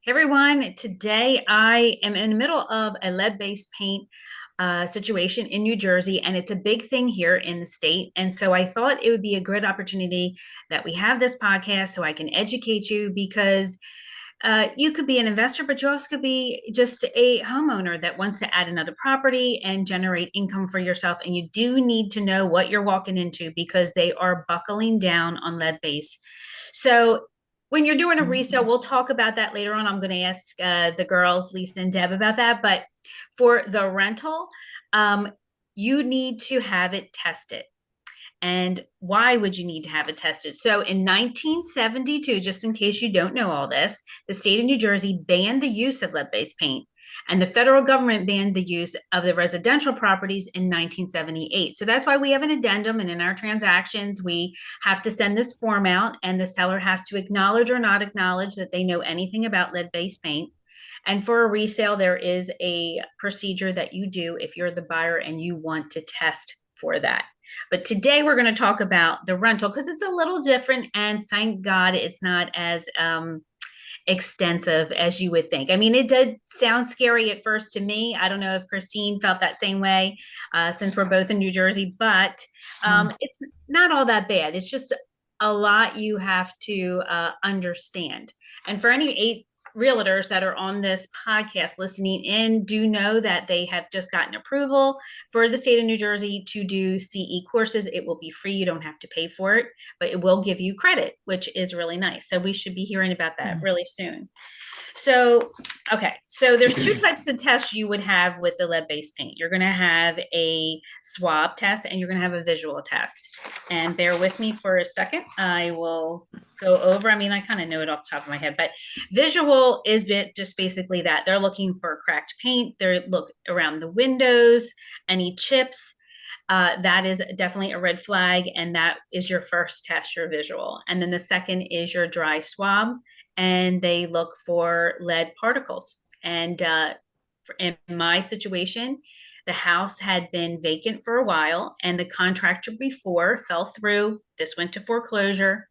Hey everyone, today I am in the middle of a lead-based paint situation in New Jersey, and it's a big thing here in the state. And so I thought it would be a great opportunity that we have this podcast so I can educate you because you could be an investor, but you also could be just a homeowner that wants to add another property and generate income for yourself. And you do need to know what you're walking into because they are buckling down on lead base. So when you're doing a resale, we'll talk about that later on. I'm going to ask the girls, Lisa and Deb, about that. But for the rental, um, you need to have it tested. And why would you need to have it tested? So in 1972, just in case you don't know all this, the state of New Jersey banned the use of lead-based paint, and the federal government banned the use of the residential properties in 1978. So that's why we have an addendum, and in our transactions, we have to send this form out, and the seller has to acknowledge or not acknowledge that they know anything about lead-based paint. And for a resale, there is a procedure that you do if you're the buyer and you want to test for that. But today we're going to talk about the rental because it's a little different, and thank God it's not as extensive as you would think. I mean, it did sound scary at first to me. I don't know if Christine felt that same way since we're both in New Jersey, but it's not all that bad. It's just a lot you have to understand. And for any realtors that are on this podcast listening in, do know that they have just gotten approval for the state of New Jersey to do CE courses. It will be free. You don't have to pay for it, but it will give you credit, which is really nice. So we should be hearing about that really soon. So, okay. So there's two types of tests you would have with the lead-based paint. You're going to have a swab test and you're going to have a visual test. And bear with me for a second. I will go over. I mean, I kind of know it off the top of my head, but visual is just basically that. They're looking for cracked paint. They look around the windows, any chips. That is definitely a red flag. And that is your first test, your visual. And then the second is your dry swab. And they look for lead particles. And in my situation, the house had been vacant for a while, and the contractor before fell through. This went to foreclosure.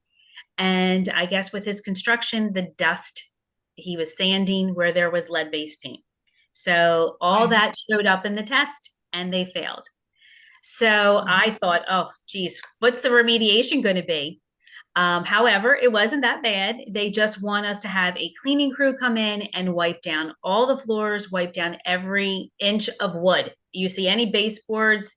And I guess with his construction, the dust, he was sanding where there was lead-based paint. So all that showed up in the test, and they failed. So I thought, oh, geez, what's the remediation going to be? However, it wasn't that bad. They just want us to have a cleaning crew come in and wipe down all the floors, wipe down every inch of wood. You see any baseboards,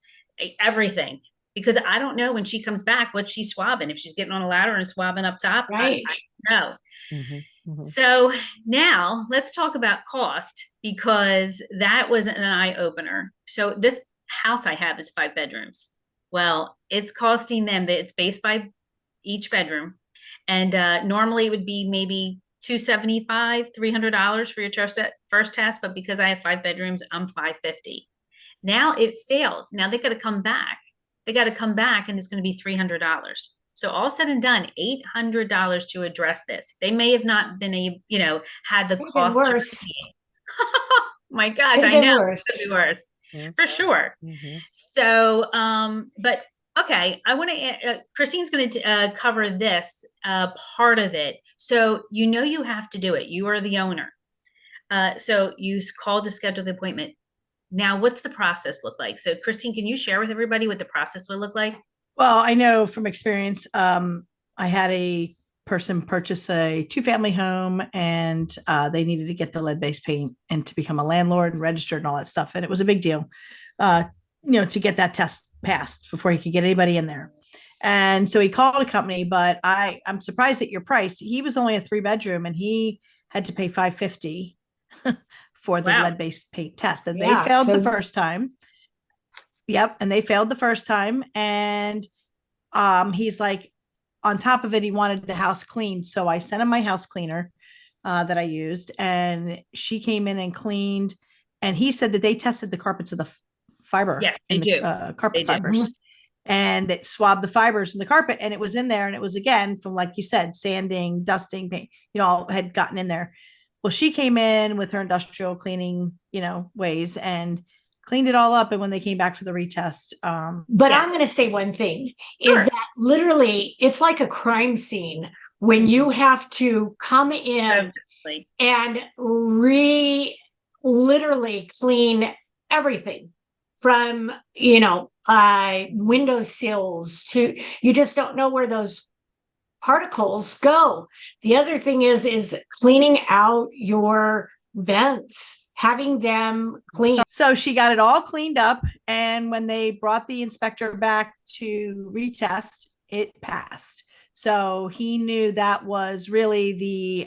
everything. Because I don't know when she comes back what she's swabbing. If she's getting on a ladder and swabbing up top, Right. I don't know. So now let's talk about cost because that was an eye opener. So this house I have is 5 bedrooms. Well, it's costing them that it's based by each bedroom. And normally it would be maybe $275, $300 for your first test, but because I have 5 bedrooms, I'm $550. Now it failed. Now they got to come back. They got to come back, and it's going to be $300. So all said and done, $800 to address this. They may have not been able, had the Could have been cost to worse. my gosh, Could have I been know worse. it could be worse for sure. So, but okay, I want to, Christine's going to cover this part of it. So, you have to do it. You are the owner. So you call to schedule the appointment. Now, what's the process look like? So, Christine, can you share with everybody what the process would look like? Well, I know from experience, I had a person purchase a two-family home, and they needed to get the lead-based paint and to become a landlord and registered and all that stuff. And it was a big deal, to get that test passed before he could get anybody in there. And so he called a company, but I'm surprised at your price. He was only a 3 bedroom, and he had to pay $550 for the Wow. lead-based paint test, and Yeah, they failed so- the first time. Yep. And they failed the first time. And he's like, on top of it, he wanted the house cleaned. So I sent him my house cleaner that I used, and she came in and cleaned. And he said that they tested the carpets of the fiber. Yes, they in the, do. carpet They do. fibers. And it swabbed the fibers in the carpet, and it was in there. And it was, again, from, like you said, sanding, dusting, paint, all had gotten in there. Well, she came in with her industrial cleaning, ways, and cleaned it all up. And when they came back for the retest, But I'm going to say one thing is Sure. that literally it's like a crime scene when you have to come in and literally clean everything from, window sills to, you just don't know where those particles go. The other thing is cleaning out your vents, having them clean. So she got it all cleaned up. And when they brought the inspector back to retest, it passed. So he knew that was really the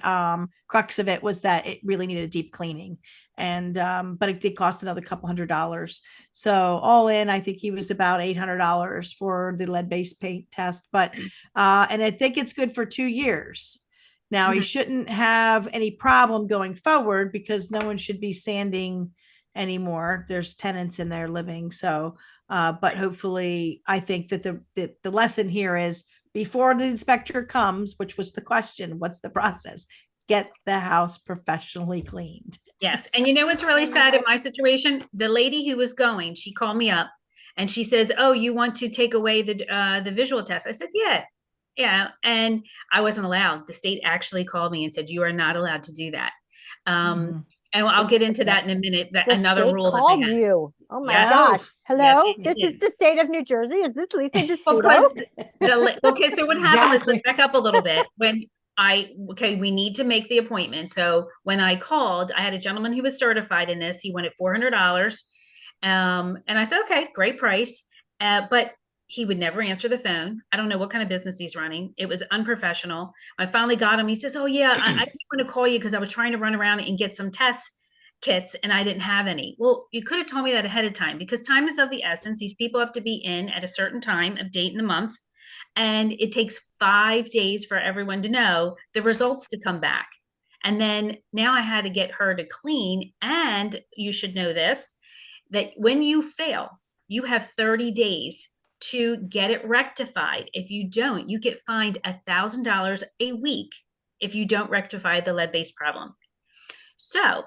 crux of it, was that it really needed a deep cleaning. And but it did cost another couple $100. So all in, I think he was about $800 for the lead-based paint test. But and I think it's good for 2 years. Now he shouldn't have any problem going forward, because no one should be sanding anymore. There's tenants in there living. So but hopefully, I think that the lesson here is, before the inspector comes, which was the question, what's the process? Get the house professionally cleaned. Yes. And you know what's really sad in my situation? The lady who was going, she called me up and she says, "Oh, you want to take away the visual test?" I said, "Yeah." Yeah. And I wasn't allowed. The state actually called me and said, "You are not allowed to do that." And I'll get into that in a minute. That The another state rule called that they have. you. Oh my Yes. gosh. Hello? Yes, This it is did. the state of New Jersey. Is this Lisa Well, Justudo? okay, so what happened, Exactly. let's back up a little bit. We need to make the appointment. So when I called, I had a gentleman who was certified in this. He wanted $400. And I said, okay, great price. But he would never answer the phone. I don't know what kind of business he's running. It was unprofessional. I finally got him. He says, "Oh yeah, I didn't want to call you because I was trying to run around and get some test kits and I didn't have any." Well, you could have told me that ahead of time, because time is of the essence. These people have to be in at a certain time of date in the month. And it takes 5 days for everyone to know the results to come back. And then now I had to get her to clean. And you should know this, that when you fail, you have 30 days to get it rectified. If you don't, you get fined $1,000 a week if you don't rectify the lead-based problem. So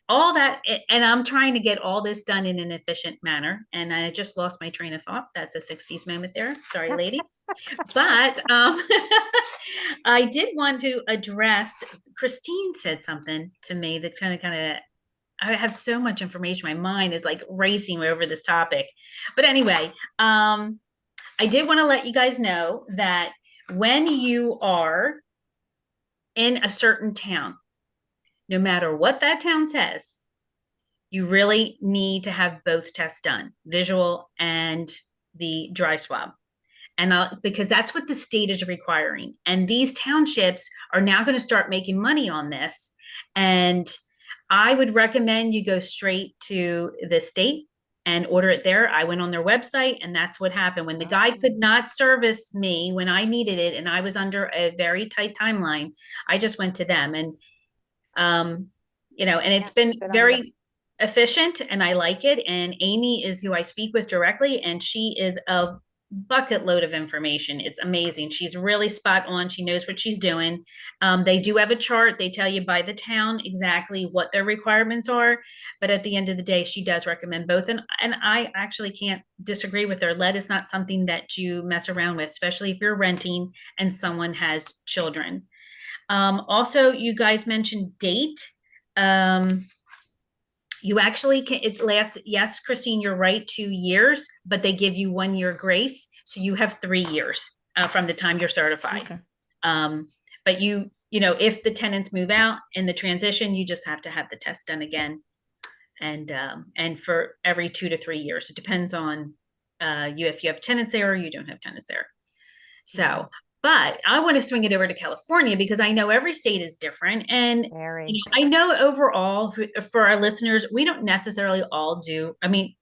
all that, and I'm trying to get all this done in an efficient manner. And I just lost my train of thought. That's a 60s moment there. Sorry, ladies. But I did want to address, Christine said something to me that kind of, I have so much information. My mind is like racing over this topic. But anyway, I did want to let you guys know that when you are in a certain town, no matter what that town says, you really need to have both tests done, visual and the dry swab. And because that's what the state is requiring. And these townships are now going to start making money on this. And I would recommend you go straight to the state and order it there. I went on their website, and that's what happened. When the guy could not service me when I needed it, and I was under a very tight timeline, I just went to them. And and it's been very efficient, and I like it. And Amy is who I speak with directly, and she is a bucket load of information. It's amazing. She's really spot on. She knows what she's doing. They do have a chart. They tell you by the town exactly what their requirements are. But at the end of the day, she does recommend both. And I actually can't disagree with her. Lead is not something that you mess around with, especially if you're renting and someone has children. Also, you guys mentioned date. You actually can, it lasts, yes, Christine, you're right, 2 years, but they give you 1 year grace. So you have 3 years from the time you're certified. Okay. But if the tenants move out in the transition, you just have to have the test done again. And for every 2 to 3 years, it depends on if you have tenants there or you don't have tenants there. So, but I want to swing it over to California, because I know every state is different. And I know overall for our listeners, we don't necessarily all do. I mean,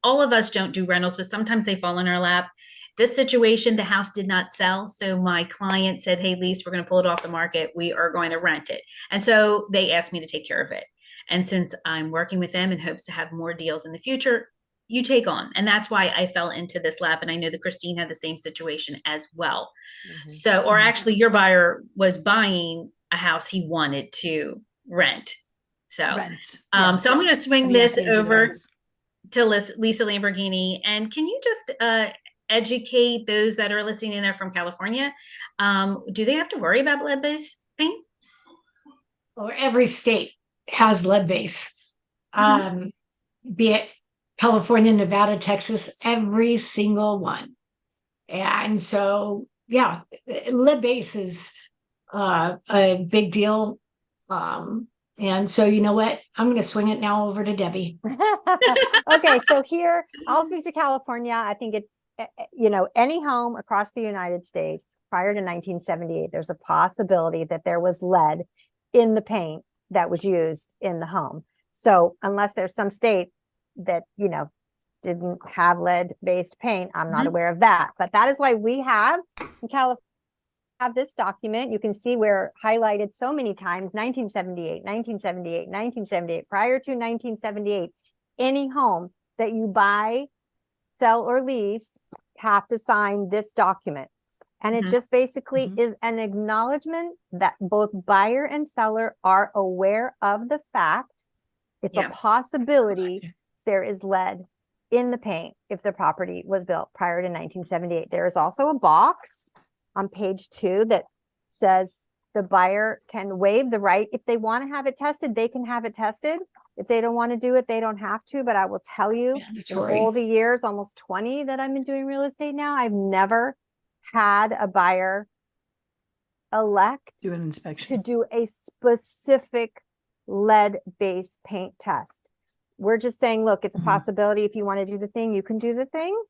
all of us don't do rentals, but sometimes they fall in our lap. This situation, the house did not sell. So my client said, "Hey, Lise, we're going to pull it off the market. We are going to rent it." And so they asked me to take care of it. And since I'm working with them in hopes to have more deals in the future, you take on. And that's why I fell into this lap. And I know that Christine had the same situation as well. So, or actually your buyer was buying a house he wanted to rent. So, Rent. so I'm going to swing this over to Lisa Lamborghini. And can you just educate those that are listening in there from California? Do they have to worry about lead-based paint? or every state has lead base. Mhm. Be it California, Nevada, Texas, every single one. And so, yeah, lead base is a big deal. And so, you know what? I'm going to swing it now over to Debbie. Okay, so here I'll speak to California. I think it's, any home across the United States prior to 1978, there's a possibility that there was lead in the paint that was used in the home. So unless there's some state that, didn't have lead-based paint, I'm not Mhm. aware of that. But that is why we have in California have this document. You can see we're highlighted so many times, 1978, 1978, 1978, prior to 1978, any home that you buy, sell, or lease have to sign this document. And it Mhm. just basically Mhm. is an acknowledgement that both buyer and seller are aware of the fact it's a Yeah. possibility there is lead in the paint if the property was built prior to 1978. There is also a box on page 2 that says the buyer can waive the right. If they want to have it tested, they can have it tested. If they don't want to do it, they don't have to. But I will tell you, in Mandatory. all the years, almost 20 that I've been doing real estate now, I've never had a buyer elect Do an to inspection. do a specific lead-based paint test. We're just saying, look, it's a Mhm. possibility. If you want to do the thing, you can do the thing.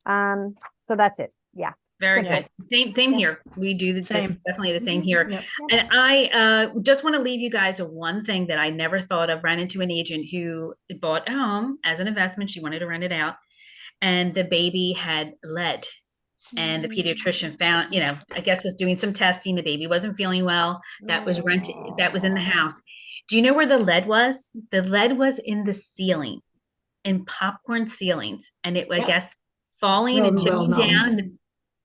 So that's it. Yeah. Very Simple. good. Same Yeah. here. We do this Same. definitely the same Mhm. here. Yep. And I just want to leave you guys with one thing that I never thought of. Ran into an agent who bought a home as an investment. She wanted to rent it out, and the baby had lead. And the pediatrician found, I guess was doing some testing. The baby wasn't feeling well. That was rented. That was in the house. Do you know where the lead was? The lead was in the ceiling, in popcorn ceilings, and it, I Yep. guess, falling Well, and well jumping known. down, and the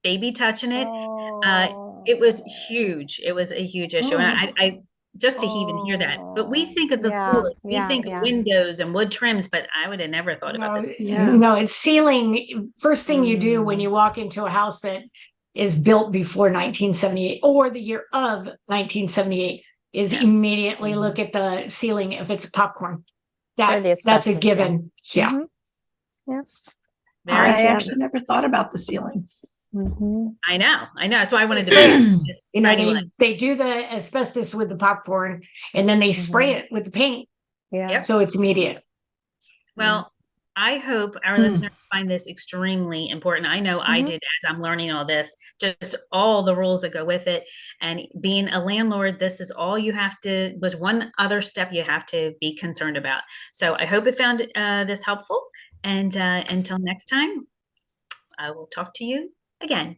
baby touching it. Uh, it was huge. It was a huge issue, and I just to even hear that. But we think of the Yeah, floors, we yeah, think of yeah. windows and wood trims, but I would have never thought about No, this. Yeah. no, it's ceiling. First thing you do when Mm. you walk into a house that is built before 1978 or the year of 1978 is Yeah. immediately look at the ceiling if it's popcorn. Or the That's a asbestos, yeah. given. Yeah. Mhm. Yeah. Very I good. actually never thought about the ceiling. Mhm. I know. That's why I wanted to Spray bring it. it You for know, anyone. they do the asbestos with the popcorn and then they spray Mhm. it with the paint. Yeah. Yep. So it's immediate. Well, I hope our Hmm. listeners find this extremely important. I know I Mhm. did as I'm learning all this, just all the rules that go with it. And being a landlord, this is all you have to, was one other step you have to be concerned about. So I hope it found this helpful. And until next time, I will talk to you again.